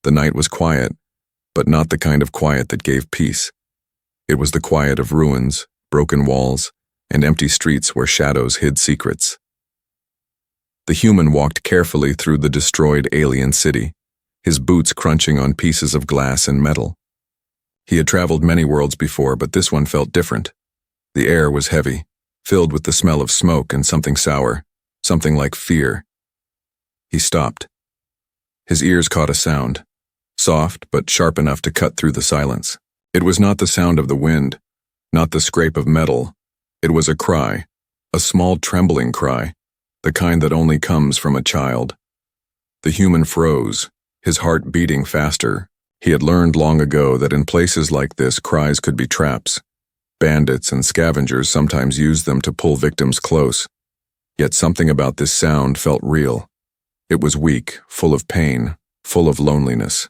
The night was quiet, but not the kind of quiet that gave peace. It was the quiet of ruins, broken walls, and empty streets where shadows hid secrets. The human walked carefully through the destroyed alien city, his boots crunching on pieces of glass and metal. He had traveled many worlds before, but this one felt different. The air was heavy, filled with the smell of smoke and something sour, something like fear. He stopped. His ears caught a sound, soft but sharp enough to cut through the silence. It was not the sound of the wind, not the scrape of metal. It was a cry, a small trembling cry, the kind that only comes from a child. The human froze, his heart beating faster. He had learned long ago that in places like this, cries could be traps. Bandits and scavengers sometimes used them to pull victims close. Yet something about this sound felt real. It was weak, full of pain, full of loneliness.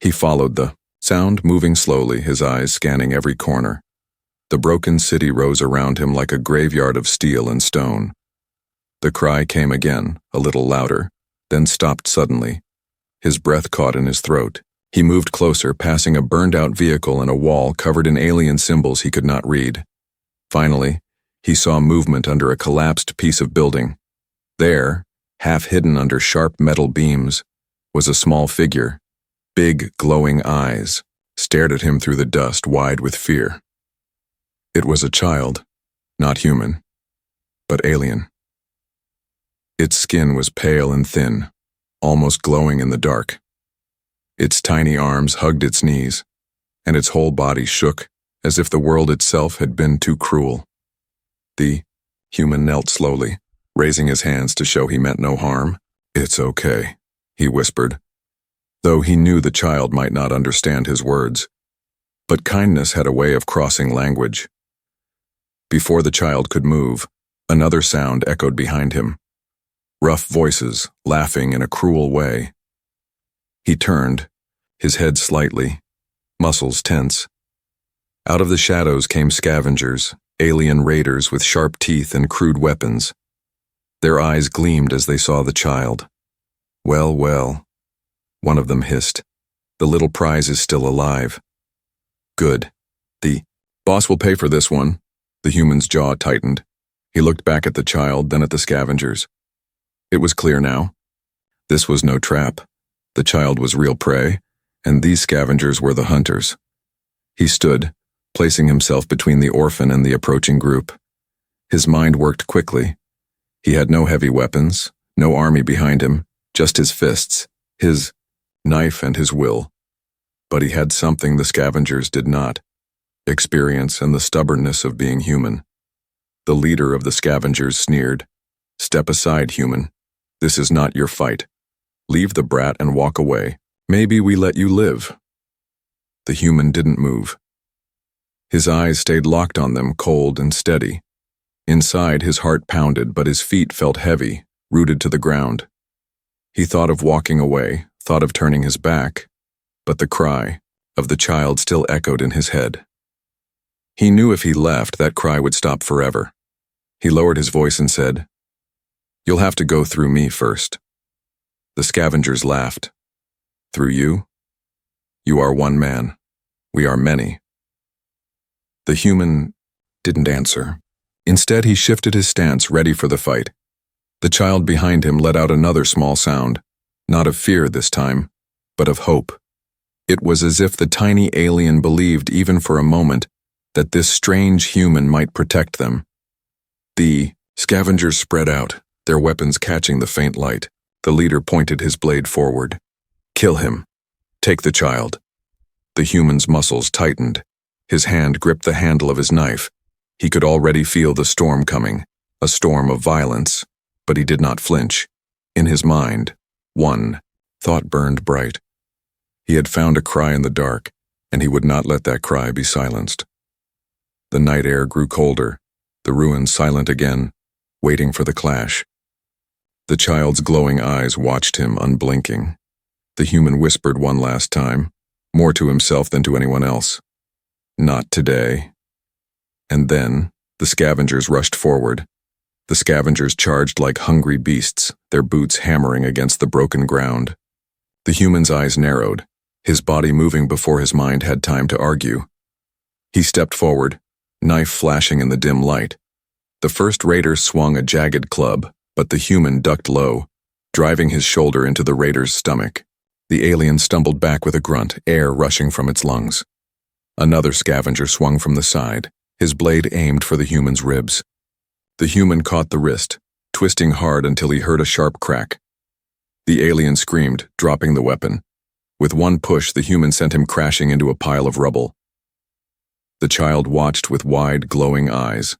He followed the sound, moving slowly, his eyes scanning every corner. The broken city rose around him like a graveyard of steel and stone. The cry came again, a little louder, then stopped suddenly. His breath caught in his throat. He moved closer, passing a burned-out vehicle and a wall covered in alien symbols he could not read. Finally, he saw movement under a collapsed piece of building. There, half hidden under sharp metal beams, was a small figure. Big, glowing eyes stared at him through the dust, wide with fear. It was a child, not human, but alien. Its skin was pale and thin, almost glowing in the dark. Its tiny arms hugged its knees, and its whole body shook as if the world itself had been too cruel. The human knelt slowly, raising his hands to show he meant no harm. "It's okay," he whispered, though he knew the child might not understand his words. But kindness had a way of crossing language. Before the child could move, another sound echoed behind him. Rough voices, laughing in a cruel way. He turned, his head slightly, muscles tense. Out of the shadows came scavengers, alien raiders with sharp teeth and crude weapons. Their eyes gleamed as they saw the child. "Well, well," one of them hissed. "The little prize is still alive." "Good. The boss will pay for this one." The human's jaw tightened. He looked back at the child, then at the scavengers. It was clear now. This was no trap. The child was real prey, and these scavengers were the hunters. He stood, placing himself between the orphan and the approaching group. His mind worked quickly. He had no heavy weapons, no army behind him, just his fists, his knife and his will. But he had something the scavengers did not: experience and the stubbornness of being human. The leader of the scavengers sneered, "Step aside, human. This is not your fight. Leave the brat and walk away. Maybe we let you live." The human didn't move. His eyes stayed locked on them, cold and steady. Inside, his heart pounded, but his feet felt heavy, rooted to the ground. He thought of walking away, thought of turning his back, but the cry of the child still echoed in his head. He knew if he left, that cry would stop forever. He lowered his voice and said, "You'll have to go through me first." The scavengers laughed. "Through you? You are one man. We are many." The human didn't answer. Instead, he shifted his stance, ready for the fight. The child behind him let out another small sound, not of fear this time, but of hope. It was as if the tiny alien believed, even for a moment, that this strange human might protect them. The scavengers spread out, their weapons catching the faint light. The leader pointed his blade forward. "Kill him. Take the child." The human's muscles tightened. His hand gripped the handle of his knife. He could already feel the storm coming, a storm of violence, but he did not flinch. In his mind, one thought burned bright. He had found a cry in the dark, and he would not let that cry be silenced. The night air grew colder, the ruins silent again, waiting for the clash. The child's glowing eyes watched him, unblinking. The human whispered one last time, more to himself than to anyone else. "Not today." And then the scavengers rushed forward. The scavengers charged like hungry beasts, their boots hammering against the broken ground. The human's eyes narrowed, his body moving before his mind had time to argue. He stepped forward, knife flashing in the dim light. The first raider swung a jagged club, but the human ducked low, driving his shoulder into the raider's stomach. The alien stumbled back with a grunt, air rushing from its lungs. Another scavenger swung from the side, his blade aimed for the human's ribs. The human caught the wrist, twisting hard until he heard a sharp crack. The alien screamed, dropping the weapon. With one push, the human sent him crashing into a pile of rubble. The child watched with wide, glowing eyes,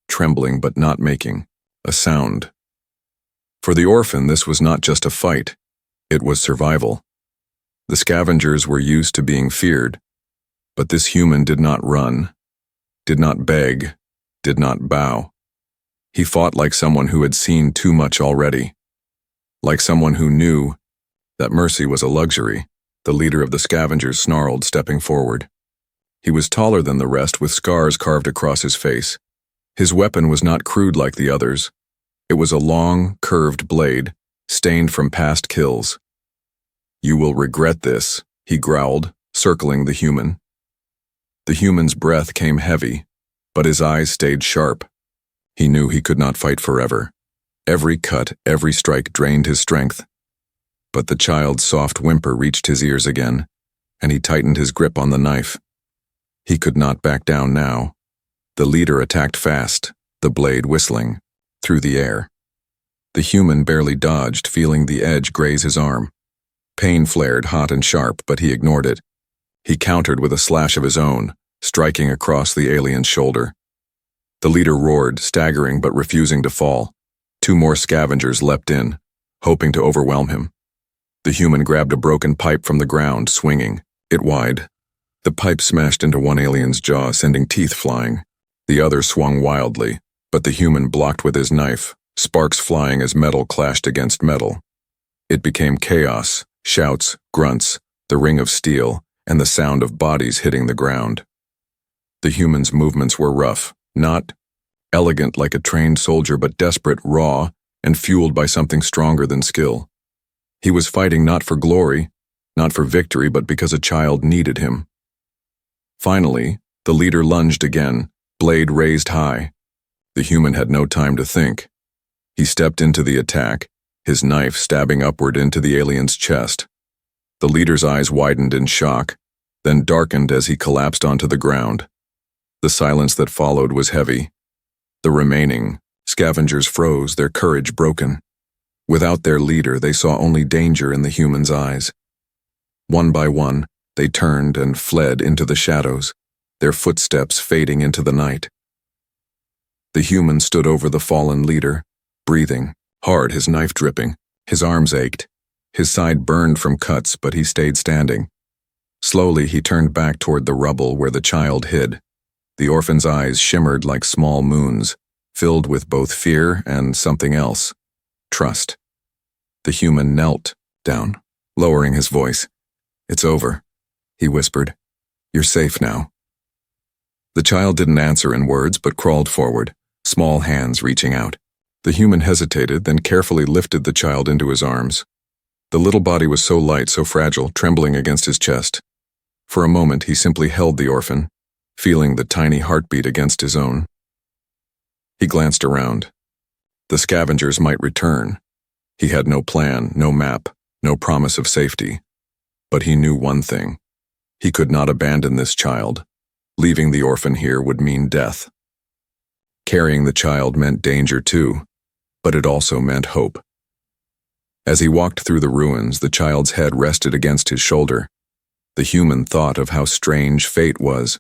trembling but not making a sound. For the orphan, this was not just a fight. It was survival. The scavengers were used to being feared, but this human did not run, did not beg, did not bow. He fought like someone who had seen too much already, like someone who knew that mercy was a luxury. The leader of the scavengers snarled, stepping forward. He was taller than the rest, with scars carved across his face. His weapon was not crude like the others. It was a long, curved blade, stained from past kills. "You will regret this," he growled, circling the human. The human's breath came heavy, but his eyes stayed sharp. He knew he could not fight forever. Every cut, every strike drained his strength. But the child's soft whimper reached his ears again, and he tightened his grip on the knife. He could not back down now. The leader attacked fast, the blade whistling, through the air. The human barely dodged, feeling the edge graze his arm. Pain flared hot and sharp, but he ignored it. He countered with a slash of his own, striking across the alien's shoulder. The leader roared, staggering but refusing to fall. Two more scavengers leapt in, hoping to overwhelm him. The human grabbed a broken pipe from the ground, swinging it wide. The pipe smashed into one alien's jaw, sending teeth flying. The other swung wildly, but the human blocked with his knife, sparks flying as metal clashed against metal. It became chaos, shouts, grunts, the ring of steel, and the sound of bodies hitting the ground. The human's movements were rough, not elegant like a trained soldier, but desperate, raw, and fueled by something stronger than skill. He was fighting not for glory, not for victory, but because a child needed him. Finally, the leader lunged again, blade raised high. The human had no time to think. He stepped into the attack, his knife stabbing upward into the alien's chest. The leader's eyes widened in shock, then darkened as he collapsed onto the ground. The silence that followed was heavy. The remaining scavengers froze, their courage broken. Without their leader, they saw only danger in the human's eyes. One by one, they turned and fled into the shadows, their footsteps fading into the night. The human stood over the fallen leader, breathing hard, his knife dripping. His arms ached. His side burned from cuts, but he stayed standing. Slowly, he turned back toward the rubble where the child hid. The orphan's eyes shimmered like small moons, filled with both fear and something else. Trust. The human knelt down, lowering his voice. "It's over," he whispered. "You're safe now." The child didn't answer in words, but crawled forward, small hands reaching out. The human hesitated, then carefully lifted the child into his arms. The little body was so light, so fragile, trembling against his chest. For a moment, he simply held the orphan, feeling the tiny heartbeat against his own. He glanced around. The scavengers might return. He had no plan, no map, no promise of safety. But he knew one thing. He could not abandon this child. Leaving the orphan here would mean death. Carrying the child meant danger too, but it also meant hope. As he walked through the ruins, the child's head rested against his shoulder. The human thought of how strange fate was.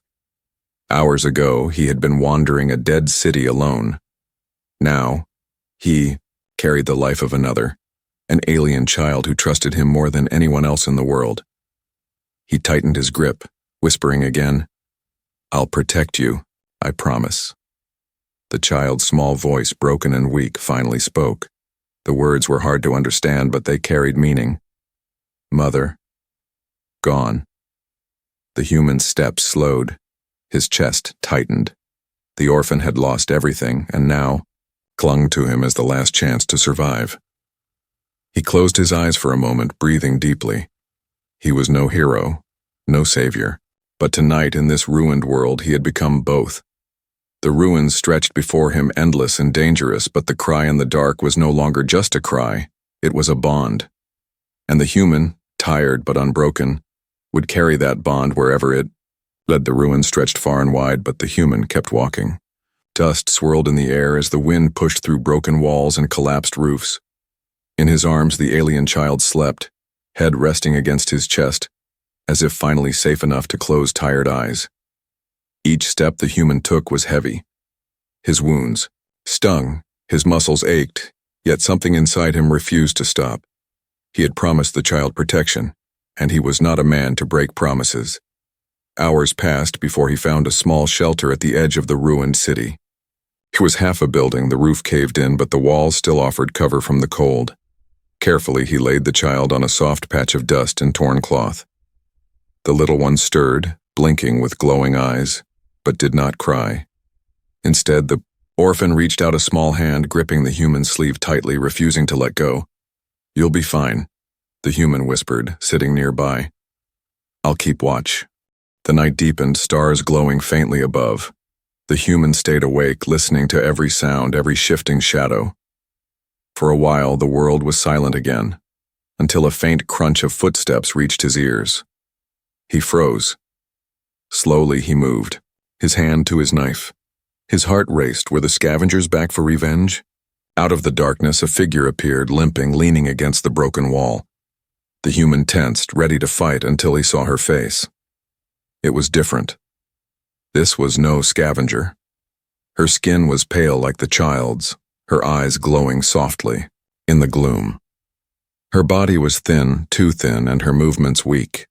Hours ago, he had been wandering a dead city alone. Now, he carried the life of another, an alien child who trusted him more than anyone else in the world. He tightened his grip, whispering again, "I'll protect you, I promise." The child's small voice, broken and weak, finally spoke. The words were hard to understand, but they carried meaning. "Mother, gone." The human's steps slowed. His chest tightened. The orphan had lost everything, and now clung to him as the last chance to survive. He closed his eyes for a moment, breathing deeply, He was no hero, no savior, but tonight in this ruined world he had become both. The ruins stretched before him endless and dangerous, but the cry in the dark was no longer just a cry, it was a bond. And the human, tired but unbroken, would carry that bond wherever it led. The ruins stretched far and wide, but the human kept walking. Dust swirled in the air as the wind pushed through broken walls and collapsed roofs. In his arms the alien child slept, head resting against his chest, as if finally safe enough to close tired eyes. Each step the human took was heavy. His wounds stung, his muscles ached, yet something inside him refused to stop. He had promised the child protection, and he was not a man to break promises. Hours passed before he found a small shelter at the edge of the ruined city. It was half a building, the roof caved in, but the walls still offered cover from the cold. Carefully he laid the child on a soft patch of dust and torn cloth. The little one stirred, blinking with glowing eyes, but did not cry. Instead, the orphan reached out a small hand, gripping the human's sleeve tightly, refusing to let go. "You'll be fine," the human whispered, sitting nearby. "I'll keep watch." The night deepened, stars glowing faintly above. The human stayed awake, listening to every sound, every shifting shadow. For a while, the world was silent again, until a faint crunch of footsteps reached his ears. He froze. Slowly he moved, his hand to his knife. His heart raced. Were the scavengers back for revenge? Out of the darkness, a figure appeared, limping, leaning against the broken wall. The human tensed, ready to fight, until he saw her face. It was different. This was no scavenger. Her skin was pale like the child's, her eyes glowing softly in the gloom. Her body was thin, too thin, and her movements weak.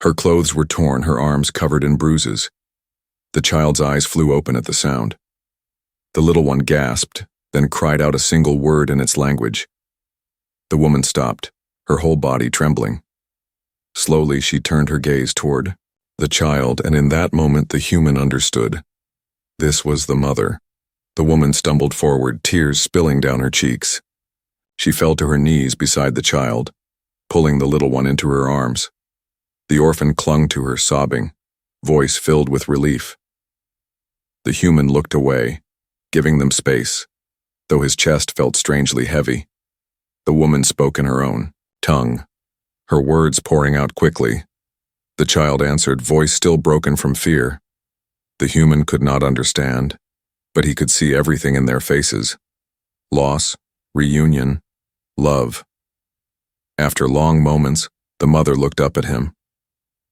Her clothes were torn, her arms covered in bruises. The child's eyes flew open at the sound. The little one gasped, then cried out a single word in its language. The woman stopped, her whole body trembling. Slowly she turned her gaze toward the child, and in that moment the human understood. This was the mother. The woman stumbled forward, tears spilling down her cheeks. She fell to her knees beside the child, pulling the little one into her arms. The orphan clung to her, sobbing, voice filled with relief. The human looked away, giving them space, though his chest felt strangely heavy. The woman spoke in her own tongue, her words pouring out quickly. The child answered, voice still broken from fear. The human could not understand, but he could see everything in their faces. Loss, reunion, love. After long moments, the mother looked up at him.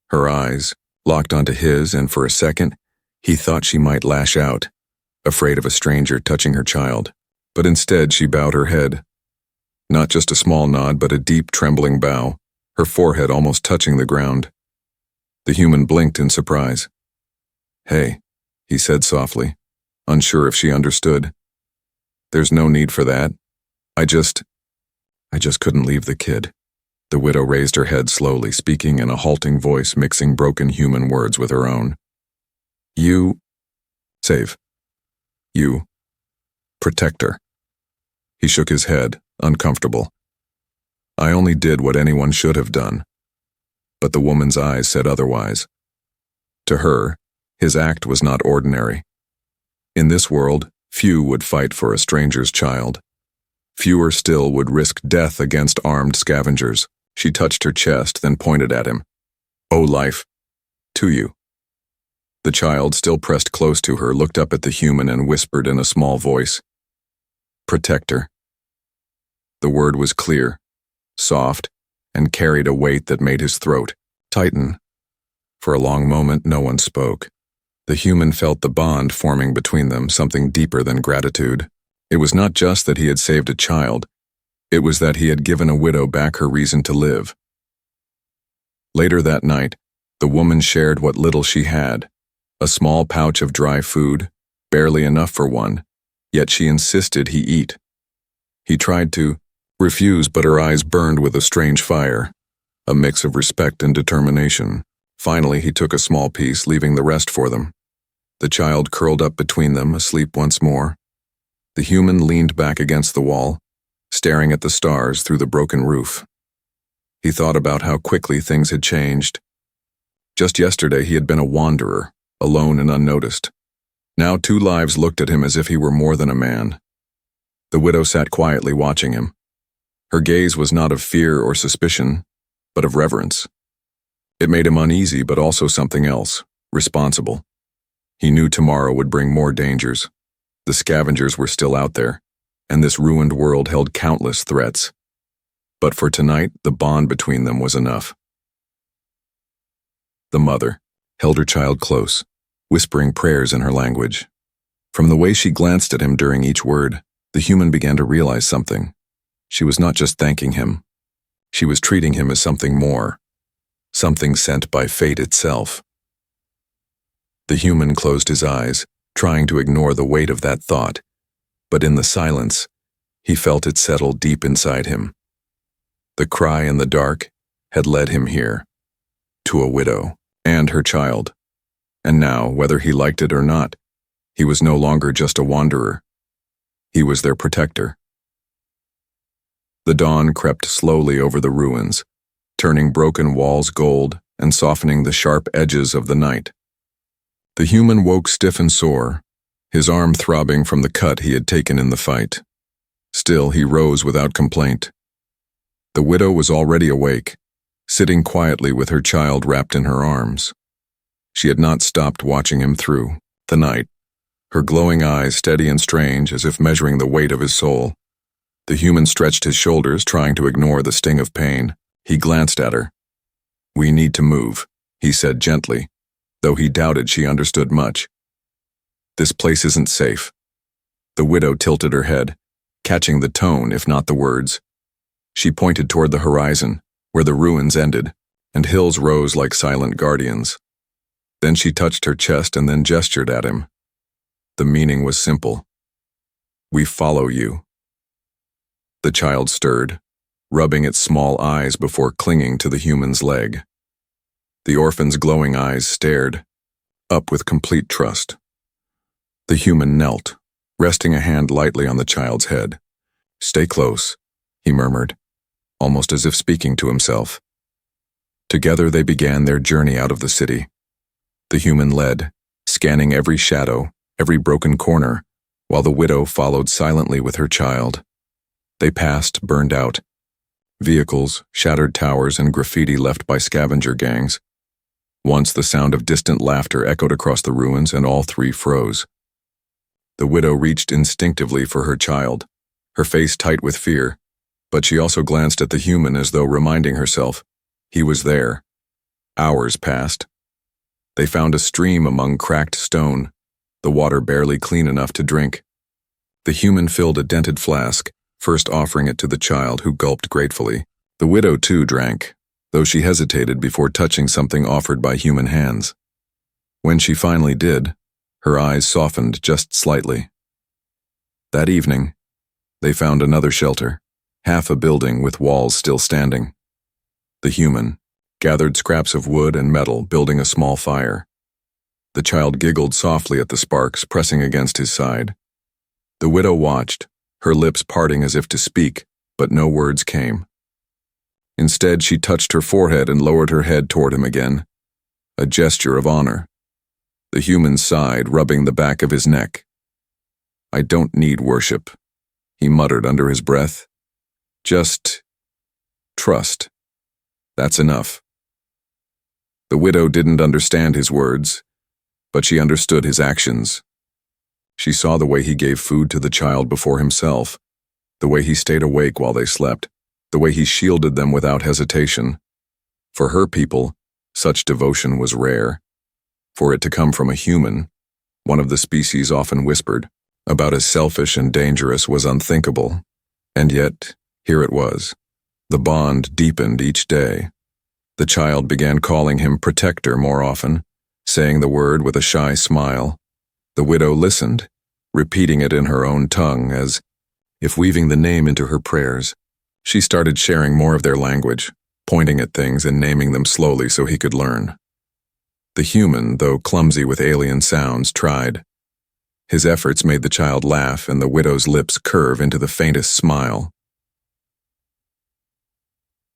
Her eyes locked onto his, and for a second, he thought she might lash out, afraid of a stranger touching her child. But instead she bowed her head. Not just a small nod, but a deep, trembling bow, her forehead almost touching the ground. The human blinked in surprise. "Hey," he said softly, unsure if she understood. "There's no need for that. I just couldn't leave the kid." The widow raised her head slowly, speaking in a halting voice, mixing broken human words with her own. "You save. You protect her." He shook his head, uncomfortable. "I only did what anyone should have done." But the woman's eyes said otherwise. To her, his act was not ordinary. In this world, few would fight for a stranger's child. Fewer still would risk death against armed scavengers. She touched her chest, then pointed at him. "Oh, life. To you." The child, still pressed close to her, looked up at the human and whispered in a small voice, "Protect her." The word was clear, soft, and carried a weight that made his throat tighten. For a long moment, no one spoke. The human felt the bond forming between them, something deeper than gratitude. It was not just that he had saved a child, it was that he had given a widow back her reason to live. Later that night, the woman shared what little she had, a small pouch of dry food, barely enough for one, yet she insisted he eat. He tried to refuse, but her eyes burned with a strange fire, a mix of respect and determination. Finally, he took a small piece, leaving the rest for them. The child curled up between them, asleep once more. The human leaned back against the wall, staring at the stars through the broken roof. He thought about how quickly things had changed. Just yesterday he had been a wanderer, alone and unnoticed. Now 2 lives looked at him as if he were more than a man. The widow sat quietly watching him. Her gaze was not of fear or suspicion, but of reverence. It made him uneasy, but also something else, responsible. He knew tomorrow would bring more dangers. The scavengers were still out there, and this ruined world held countless threats. But for tonight, the bond between them was enough. The mother held her child close, whispering prayers in her language. From the way she glanced at him during each word, the human began to realize something. She was not just thanking him. She was treating him as something more, something sent by fate itself. The human closed his eyes, trying to ignore the weight of that thought, but in the silence, he felt it settle deep inside him. The cry in the dark had led him here, to a widow and her child. And now, whether he liked it or not, he was no longer just a wanderer. He was their protector. The dawn crept slowly over the ruins, turning broken walls gold and softening the sharp edges of the night. The human woke stiff and sore, his arm throbbing from the cut he had taken in the fight. Still, he rose without complaint. The widow was already awake, sitting quietly with her child wrapped in her arms. She had not stopped watching him through the night, her glowing eyes steady and strange as if measuring the weight of his soul. The human stretched his shoulders, trying to ignore the sting of pain. He glanced at her. "We need to move," he said gently, though he doubted she understood much. "This place isn't safe." The widow tilted her head, catching the tone if not the words. She pointed toward the horizon, where the ruins ended, and hills rose like silent guardians. Then she touched her chest and then gestured at him. The meaning was simple. "We follow you." The child stirred, rubbing its small eyes before clinging to the human's leg. The orphan's glowing eyes stared, up with complete trust. The human knelt, resting a hand lightly on the child's head. "Stay close," he murmured, almost as if speaking to himself. Together they began their journey out of the city. The human led, scanning every shadow, every broken corner, while the widow followed silently with her child. They passed, burned out, vehicles, shattered towers, and graffiti left by scavenger gangs. Once the sound of distant laughter echoed across the ruins and all 3 froze. The widow reached instinctively for her child, her face tight with fear, but she also glanced at the human as though reminding herself, he was there. Hours passed. They found a stream among cracked stone, the water barely clean enough to drink. The human filled a dented flask, first offering it to the child, who gulped gratefully. The widow too drank, though she hesitated before touching something offered by human hands. When she finally did, her eyes softened just slightly. That evening, they found another shelter, half a building with walls still standing. The human gathered scraps of wood and metal, building a small fire. The child giggled softly at the sparks pressing against his side. The widow watched, her lips parting as if to speak, but no words came. Instead, she touched her forehead and lowered her head toward him again, a gesture of honor. The human sighed, rubbing the back of his neck. "I don't need worship," he muttered under his breath. "Just trust. That's enough." The widow didn't understand his words, but she understood his actions. She saw the way he gave food to the child before himself, the way he stayed awake while they slept, the way he shielded them without hesitation. For her people, such devotion was rare. For it to come from a human, one of the species often whispered, about as selfish and dangerous, was unthinkable. And yet, here it was. The bond deepened each day. The child began calling him protector more often, saying the word with a shy smile. The widow listened, repeating it in her own tongue as if weaving the name into her prayers. She started sharing more of their language, pointing at things and naming them slowly so he could learn. The human, though clumsy with alien sounds, tried. His efforts made the child laugh and the widow's lips curve into the faintest smile.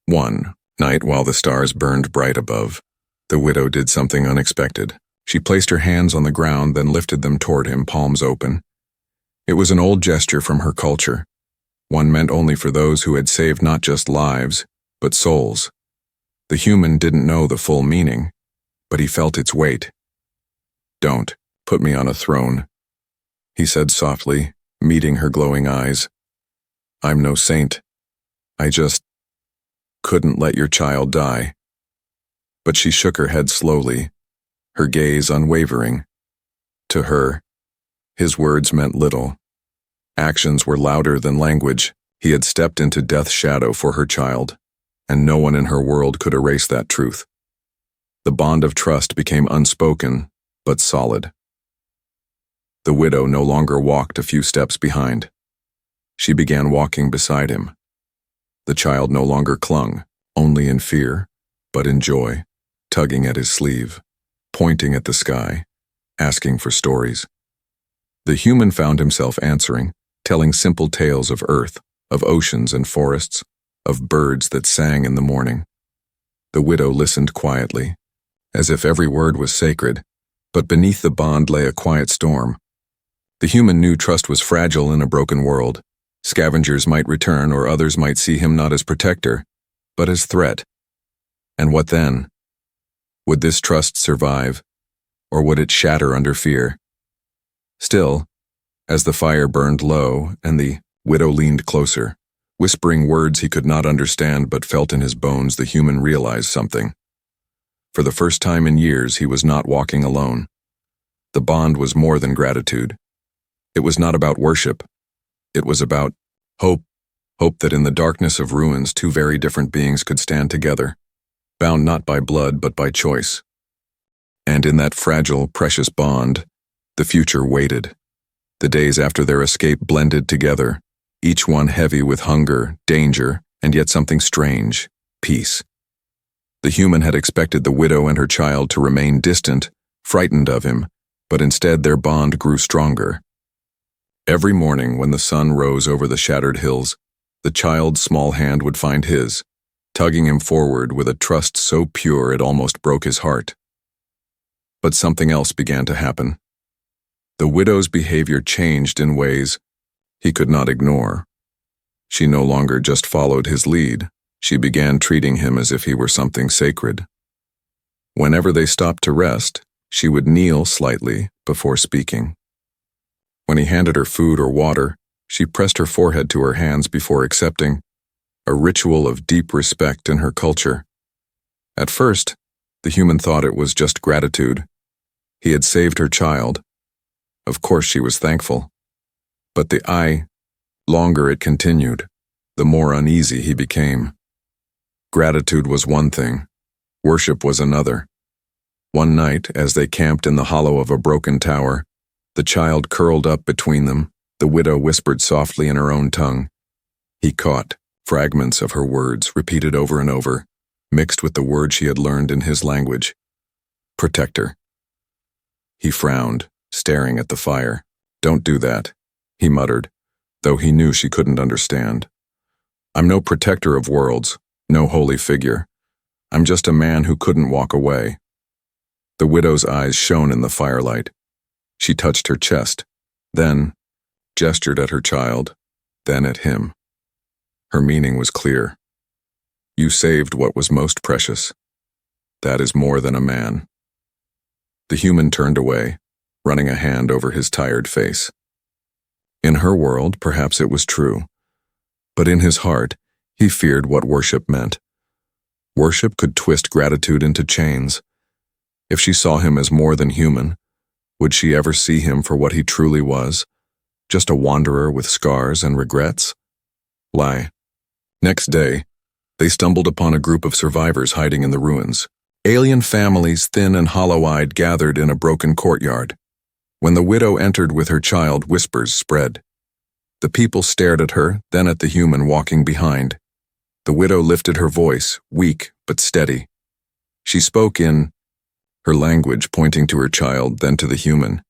1. Night, while the stars burned bright above, the widow did something unexpected. She placed her hands on the ground, then lifted them toward him, palms open. It was an old gesture from her culture, one meant only for those who had saved not just lives, but souls. The human didn't know the full meaning, but he felt its weight. "Don't put me on a throne," he said softly, meeting her glowing eyes. "I'm no saint. I just couldn't let your child die." But she shook her head slowly, her gaze unwavering. To her, his words meant little. Actions were louder than language. He had stepped into death's shadow for her child, and no one in her world could erase that truth. The bond of trust became unspoken, but solid. The widow no longer walked a few steps behind. She began walking beside him. The child no longer clung, only in fear, but in joy, tugging at his sleeve, pointing at the sky, asking for stories. The human found himself answering, telling simple tales of earth, of oceans and forests, of birds that sang in the morning. The widow listened quietly, as if every word was sacred, but beneath the bond lay a quiet storm. The human knew trust was fragile in a broken world. Scavengers might return, or others might see him not as protector, but as threat. And what then? Would this trust survive, or would it shatter under fear? Still, as the fire burned low and the widow leaned closer, whispering words he could not understand but felt in his bones, the human realized something. For the first time in years, he was not walking alone. The bond was more than gratitude. It was not about worship. It was about hope. Hope that in the darkness of ruins, two very different beings could stand together, bound not by blood but by choice. And in that fragile, precious bond, the future waited. The days after their escape blended together, each one heavy with hunger, danger, and yet something strange, peace. The human had expected the widow and her child to remain distant, frightened of him, but instead their bond grew stronger. Every morning when the sun rose over the shattered hills, the child's small hand would find his, tugging him forward with a trust so pure it almost broke his heart. But something else began to happen. The widow's behavior changed in ways he could not ignore. She no longer just followed his lead. She began treating him as if he were something sacred. Whenever they stopped to rest, she would kneel slightly before speaking. When he handed her food or water, she pressed her forehead to her hands before accepting, a ritual of deep respect in her culture. At first, the human thought it was just gratitude. He had saved her child. Of course she was thankful. But the longer it continued, the more uneasy he became. Gratitude was one thing, worship was another. One night, as they camped in the hollow of a broken tower, the child curled up between them. The widow whispered softly in her own tongue. He caught fragments of her words, repeated over and over, mixed with the words she had learned in his language. Protector. He frowned, staring at the fire. "Don't do that," he muttered, though he knew she couldn't understand. "I'm no protector of worlds, no holy figure. I'm just a man who couldn't walk away." The widow's eyes shone in the firelight. She touched her chest, then gestured at her child, then at him. Her meaning was clear. You saved what was most precious. That is more than a man. The human turned away, running a hand over his tired face. In her world, perhaps it was true, but in his heart, he feared what worship meant. Worship could twist gratitude into chains. If she saw him as more than human, would she ever see him for what he truly was? Just a wanderer with scars and regrets? Lie. Next day, they stumbled upon a group of survivors hiding in the ruins. Alien families, thin and hollow-eyed, gathered in a broken courtyard. When the widow entered with her child, whispers spread. The people stared at her, then at the human walking behind. The widow lifted her voice, weak but steady. She spoke in her language, pointing to her child, then to the human.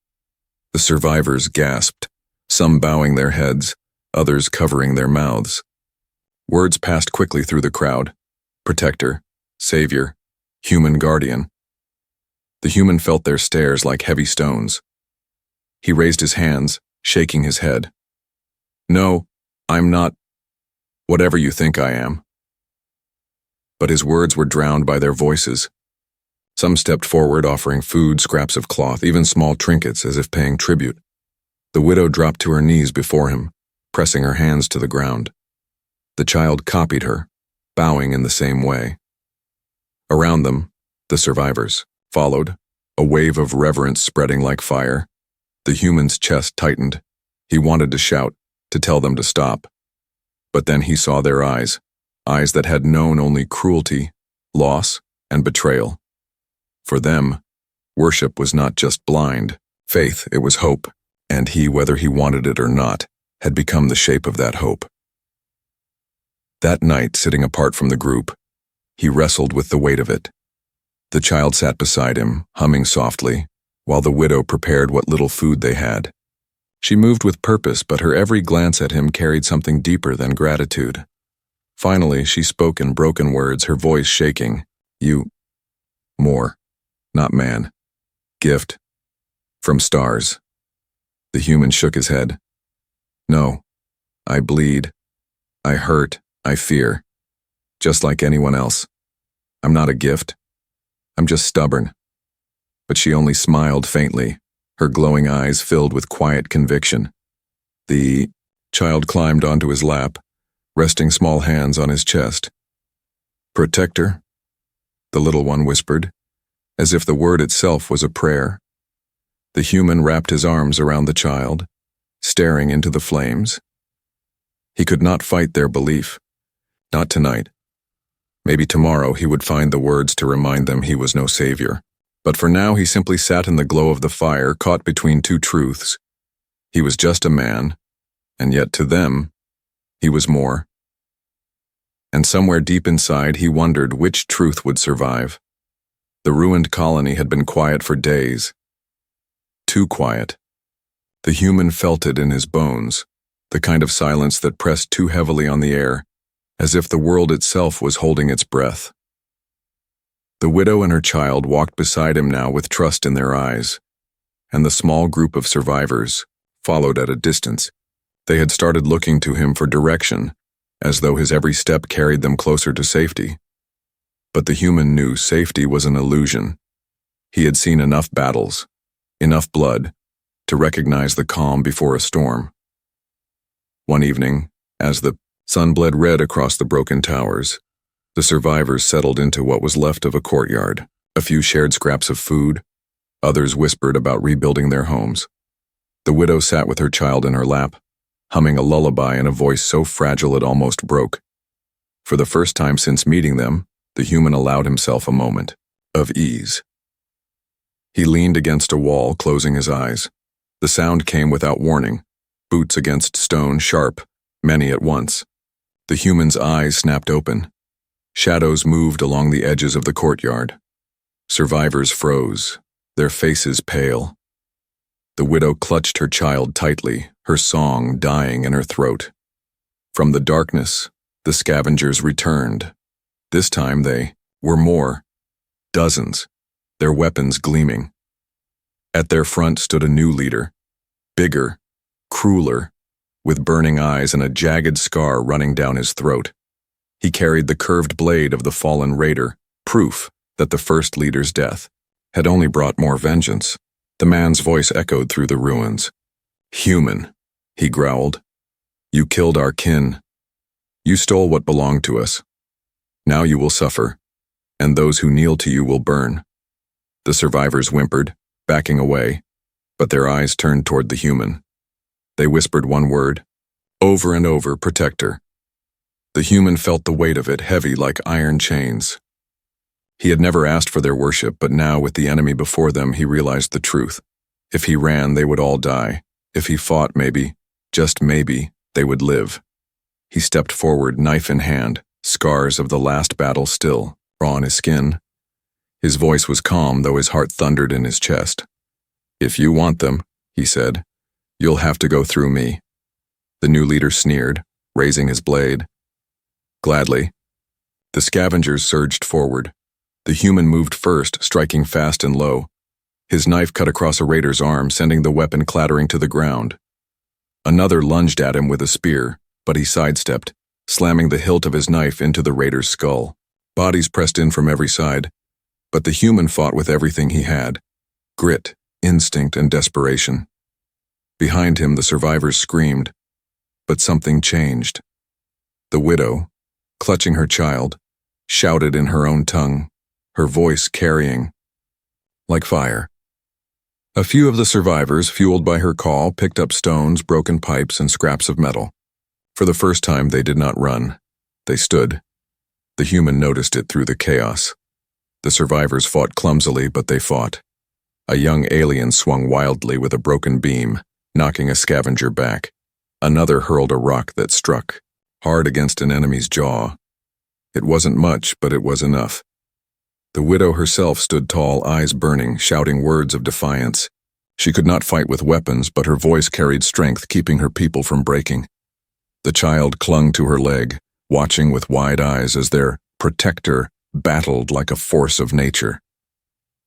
The survivors gasped, some bowing their heads, others covering their mouths. Words passed quickly through the crowd. protector, savior, human guardian. The human felt their stares like heavy stones. He raised his hands, shaking his head. No, I'm not whatever you think I am. But his words were drowned by their voices. Some stepped forward, offering food, scraps of cloth, even small trinkets, as if paying tribute. The widow dropped to her knees before him, pressing her hands to the ground. The child copied her, bowing in the same way. Around them, the survivors followed, a wave of reverence spreading like fire. The human's chest tightened. He wanted to shout, to tell them to stop. But then he saw their eyes that had known only cruelty, loss, and betrayal. For them, worship was not just blind faith, it was hope, and he, whether he wanted it or not, had become the shape of that hope. That night, sitting apart from the group, he wrestled with the weight of it. The child sat beside him, humming softly, while the widow prepared what little food they had. She moved with purpose, but her every glance at him carried something deeper than gratitude. Finally, she spoke in broken words, her voice shaking. You. More. Not man. Gift. From stars. The human shook his head. No. I bleed. I hurt. I fear. Just like anyone else. I'm not a gift. I'm just stubborn. But she only smiled faintly, her glowing eyes filled with quiet conviction. The child climbed onto his lap, resting small hands on his chest. Protector, the little one whispered, as if the word itself was a prayer. The human wrapped his arms around the child, staring into the flames. He could not fight their belief. Not tonight. Maybe tomorrow he would find the words to remind them he was no savior. But for now he simply sat in the glow of the fire, caught between two truths. He was just a man, and yet to them, he was more. And somewhere deep inside he wondered which truth would survive. The ruined colony had been quiet for days. Too quiet. The human felt it in his bones, the kind of silence that pressed too heavily on the air, as if the world itself was holding its breath. The widow and her child walked beside him now with trust in their eyes, and the small group of survivors followed at a distance. They had started looking to him for direction, as though his every step carried them closer to safety. But the human knew safety was an illusion. He had seen enough battles, enough blood, to recognize the calm before a storm. One evening, as the sun bled red across the broken towers, the survivors settled into what was left of a courtyard. A few shared scraps of food, others whispered about rebuilding their homes. The widow sat with her child in her lap, humming a lullaby in a voice so fragile it almost broke. For the first time since meeting them, the human allowed himself a moment of ease. He leaned against a wall, closing his eyes. The sound came without warning, boots against stone, sharp, many at once. The human's eyes snapped open. Shadows moved along the edges of the courtyard. Survivors froze, their faces pale. The widow clutched her child tightly, her song dying in her throat. From the darkness, the scavengers returned. This time they were more, dozens, their weapons gleaming. At their front stood a new leader, bigger, crueler, with burning eyes and a jagged scar running down his throat. He carried the curved blade of the fallen raider, proof that the first leader's death had only brought more vengeance. The man's voice echoed through the ruins. "Human," he growled. "You killed our kin. You stole what belonged to us. Now you will suffer, and those who kneel to you will burn." The survivors whimpered, backing away, but their eyes turned toward the human. They whispered one word, over and over, "Protector." The human felt the weight of it, heavy like iron chains. He had never asked for their worship, but now with the enemy before them, he realized the truth. If he ran, they would all die. If he fought, maybe, just maybe, they would live. He stepped forward, knife in hand, scars of the last battle still raw on his skin. His voice was calm, though his heart thundered in his chest. "If you want them," he said, "you'll have to go through me." The new leader sneered, raising his blade. "Gladly. The scavengers surged forward. The human moved first, striking fast and low. His knife cut across a raider's arm, sending the weapon clattering to the ground. Another lunged at him with a spear, but he sidestepped, slamming the hilt of his knife into the raider's skull. Bodies pressed in from every side, but the human fought with everything he had: grit, instinct, and desperation. Behind him, the survivors screamed, but something changed. The widow, clutching her child, shouted in her own tongue, her voice carrying like fire. A few of the survivors, fueled by her call, picked up stones, broken pipes, and scraps of metal. For the first time, they did not run. They stood. The human noticed it through the chaos. The survivors fought clumsily, but they fought. A young alien swung wildly with a broken beam, knocking a scavenger back. Another hurled a rock that struck hard against an enemy's jaw. It wasn't much, but it was enough. The widow herself stood tall, eyes burning, shouting words of defiance. She could not fight with weapons, but her voice carried strength, keeping her people from breaking. The child clung to her leg, watching with wide eyes as their protector battled like a force of nature.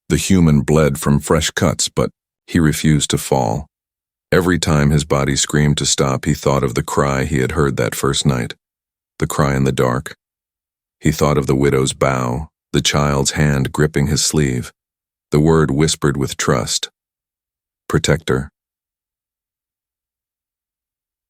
The human bled from fresh cuts, but he refused to fall. Every time his body screamed to stop, he thought of the cry he had heard that first night, the cry in the dark. He thought of the widow's bow, the child's hand gripping his sleeve, the word whispered with trust: protector.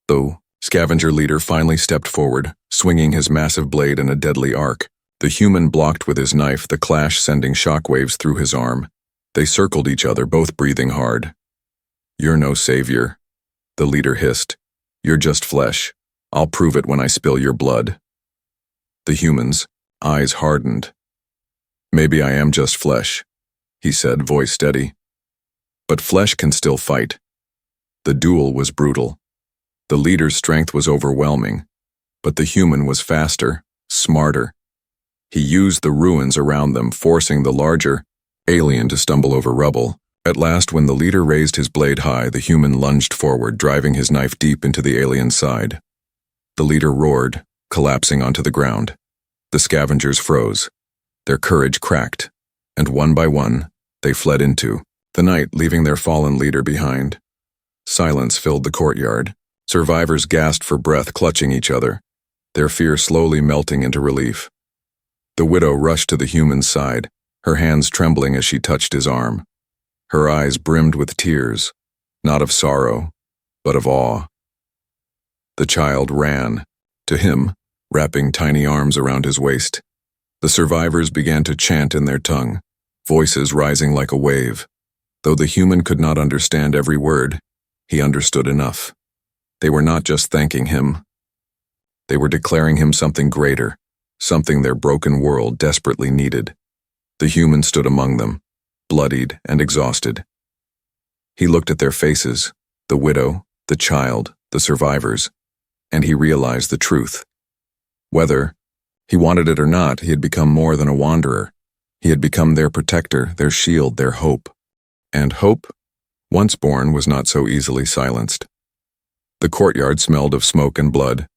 The scavenger leader finally stepped forward, swinging his massive blade in a deadly arc. The human blocked with his knife, the clash sending shockwaves through his arm. They circled each other, both breathing hard. "You're no savior," the leader hissed. "You're just flesh. I'll prove it when I spill your blood." The human's eyes hardened. "Maybe I am just flesh," he said, voice steady. "But flesh can still fight." The duel was brutal. The leader's strength was overwhelming, but the human was faster, smarter. He used the ruins around them, forcing the larger alien to stumble over rubble. At last, when the leader raised his blade high, the human lunged forward, driving his knife deep into the alien's side. The leader roared, collapsing onto the ground. The scavengers froze. Their courage cracked, and one by one, they fled into the night, leaving their fallen leader behind. Silence filled the courtyard. Survivors gasped for breath, clutching each other, their fear slowly melting into relief. The widow rushed to the human's side, her hands trembling as she touched his arm. Her eyes brimmed with tears, not of sorrow, but of awe. The child ran to him, wrapping tiny arms around his waist. The survivors began to chant in their tongue, voices rising like a wave. Though the human could not understand every word, he understood enough. They were not just thanking him. They were declaring him something greater, something their broken world desperately needed. The human stood among them, bloodied and exhausted. He looked at their faces, the widow, the child, the survivors, and he realized the truth. Whether he wanted it or not, he had become more than a wanderer. He had become their protector, their shield, their hope. And hope, once born, was not so easily silenced. The courtyard smelled of smoke and blood.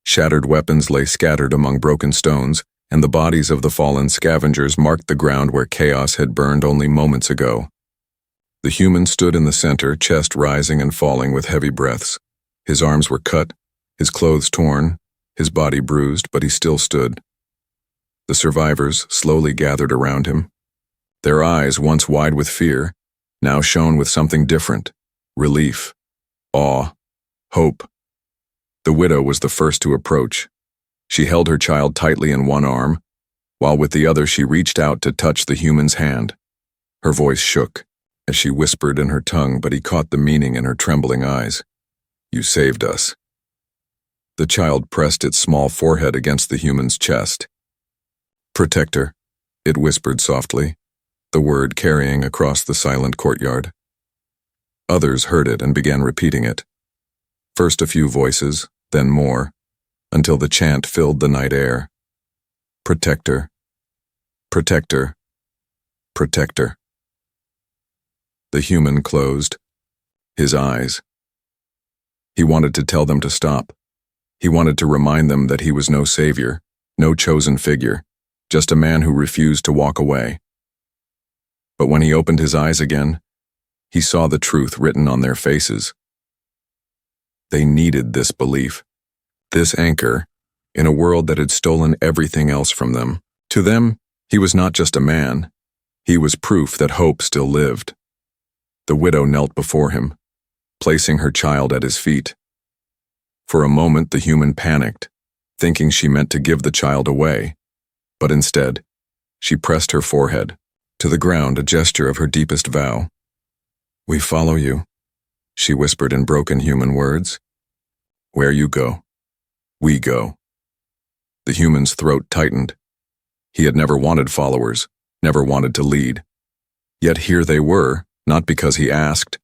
Shattered weapons lay scattered among broken stones, and the bodies of the fallen scavengers marked the ground where chaos had burned only moments ago. The human stood in the center, chest rising and falling with heavy breaths. His arms were cut, his clothes torn, his body bruised, but he still stood. The survivors slowly gathered around him. Their eyes, once wide with fear, now shone with something different: relief, awe, hope. The widow was the first to approach. She held her child tightly in one arm, while with the other she reached out to touch the human's hand. Her voice shook as she whispered in her tongue, but he caught the meaning in her trembling eyes. "You saved us." The child pressed its small forehead against the human's chest. "Protector," it whispered softly, the word carrying across the silent courtyard. Others heard it and began repeating it. First a few voices, then more, until the chant filled the night air. "Protector, protector, protector." The human closed his eyes. He wanted to tell them to stop. He wanted to remind them that he was no savior, no chosen figure. just a man who refused to walk away. But when he opened his eyes again, he saw the truth written on their faces. They needed this belief, this anchor, in a world that had stolen everything else from them. To them, he was not just a man. He was proof that hope still lived. The widow knelt before him, placing her child at his feet. For a moment, the human panicked, thinking she meant to give the child away, but instead, she pressed her forehead to the ground, a gesture of her deepest vow. "We follow you," she whispered in broken human words. "Where you go, we go." The human's throat tightened. He had never wanted followers, never wanted to lead. Yet here they were, not because he asked,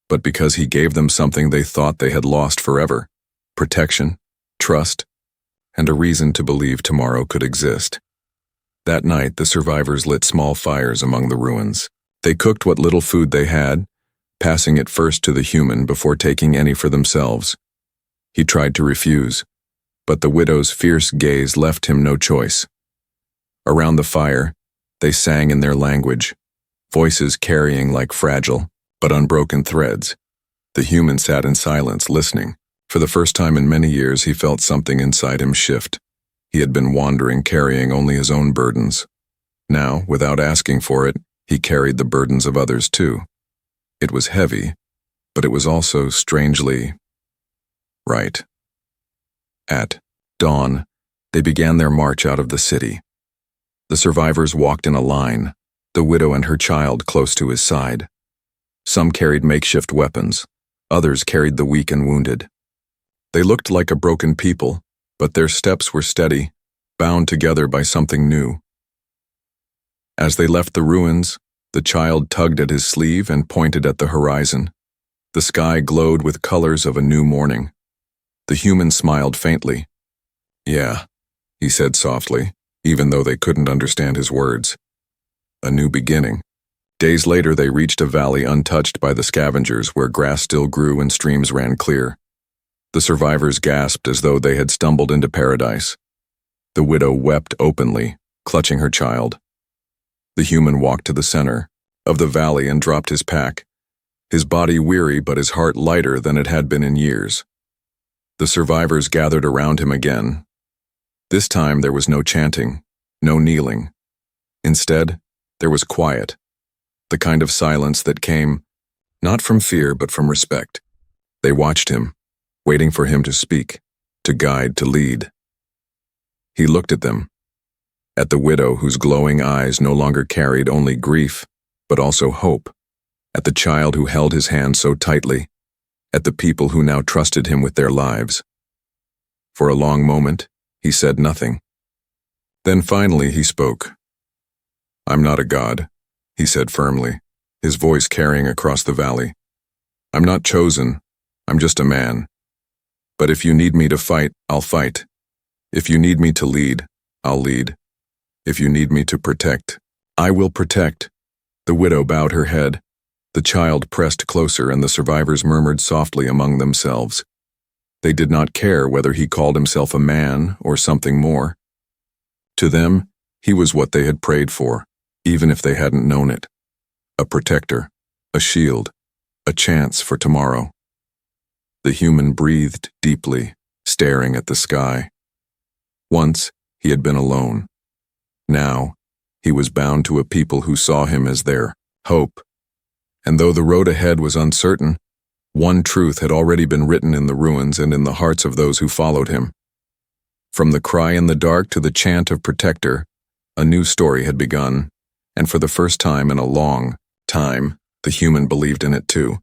but because he gave them something they thought they had lost forever: protection, trust, and a reason to believe tomorrow could exist. That night, the survivors lit small fires among the ruins. They cooked what little food they had, passing it first to the human before taking any for themselves. He tried to refuse, but the widow's fierce gaze left him no choice. Around the fire, they sang in their language, voices carrying like fragile but unbroken threads. The human sat in silence, listening. For the first time in many years, he felt something inside him shift. He had been wandering, carrying only his own burdens. Now, without asking for it, he carried the burdens of others too. It was heavy, but it was also strangely right. At dawn, they began their march out of the city. The survivors walked in a line, the widow and her child close to his side. Some carried makeshift weapons, others carried the weak and wounded. They looked like a broken people, but their steps were steady, bound together by something new. As they left the ruins, the child tugged at his sleeve and pointed at the horizon. The sky glowed with colors of a new morning. The human smiled faintly. "Yeah," he said softly, even though they couldn't understand his words. A new beginning. Days later, they reached a valley untouched by the scavengers, where grass still grew and streams ran clear. The survivors gasped as though they had stumbled into paradise. The widow wept openly, clutching her child. The human walked to the center of the valley and dropped his pack, his body weary but his heart lighter than it had been in years. The survivors gathered around him again. This time there was no chanting, no kneeling. Instead, there was quiet, the kind of silence that came not from fear but from respect. They watched him, waiting for him to speak, to guide, to lead. He looked at them, at the widow whose glowing eyes no longer carried only grief, but also hope, at the child who held his hand so tightly, at the people who now trusted him with their lives. For a long moment, he said nothing. Then finally he spoke. "I'm not a god," he said firmly, his voice carrying across the valley. "I'm not chosen, I'm just a man. But if you need me to fight, I'll fight. If you need me to lead, I'll lead. If you need me to protect, I will protect." The widow bowed her head. The child pressed closer, and the survivors murmured softly among themselves. They did not care whether he called himself a man or something more. To them, he was what they had prayed for, even if they hadn't known it. A protector, a shield, a chance for tomorrow. The human breathed deeply, staring at the sky. Once, he had been alone. Now, he was bound to a people who saw him as their hope. And though the road ahead was uncertain, one truth had already been written in the ruins and in the hearts of those who followed him. From the cry in the dark to the chant of protector, a new story had begun, and for the first time in a long time, the human believed in it too.